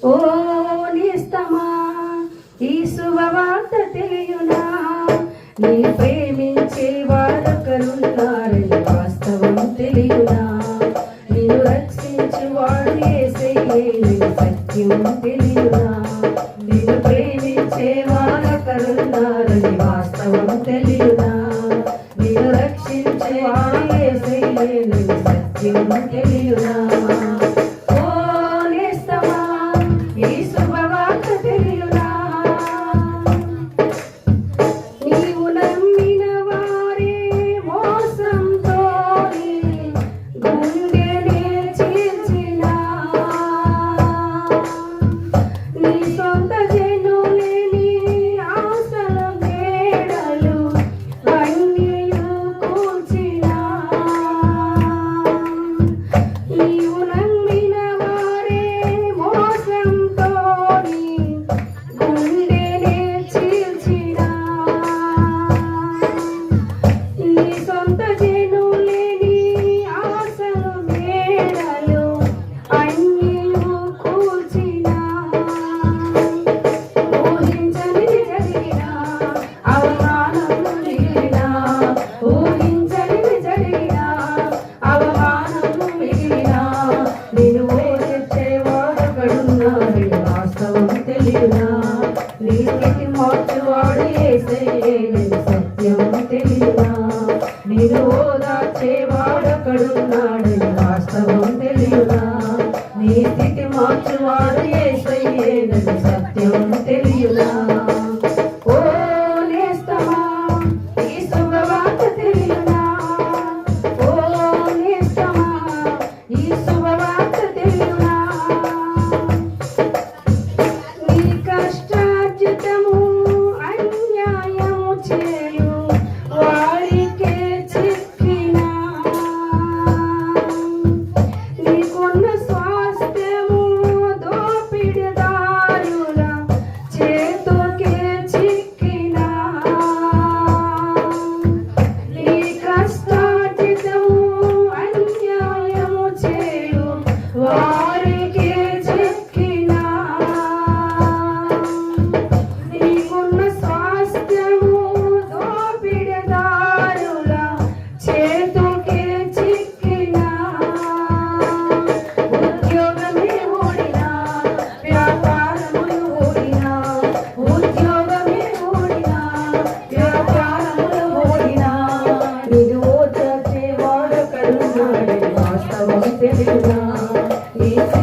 ఓ నేస్తమా ఈ శుభవార్త తెలియునా, నీ ప్రేమించే వారొకరున్నారని వాస్తవం తెలియునా, నిన్ను రక్షించువాడు యేసయ్యేనని సత్యం తెలియునా, నిన్ను ప్రేమించే వారొకరున్నారని వాస్తవం తెలియునా, నిన్ను రక్షించేవాడు యేసయ్యేనని సత్యం తెలియునా. సత్యం తెలియనా, నిన్ను ఓదార్చేవాడొకడున్నాడని వాస్తవం తెలియనా, నీ స్థితి మార్చువాడు యేసయ్యేనని సత్యం తెలియనా. ఓ నేస్తమా ఈ శుభవార్త తెలియనా, ఓ నేస్తమా ఈ శుభవార్త తెలియనా, నీ కష్టార్జితము Wow.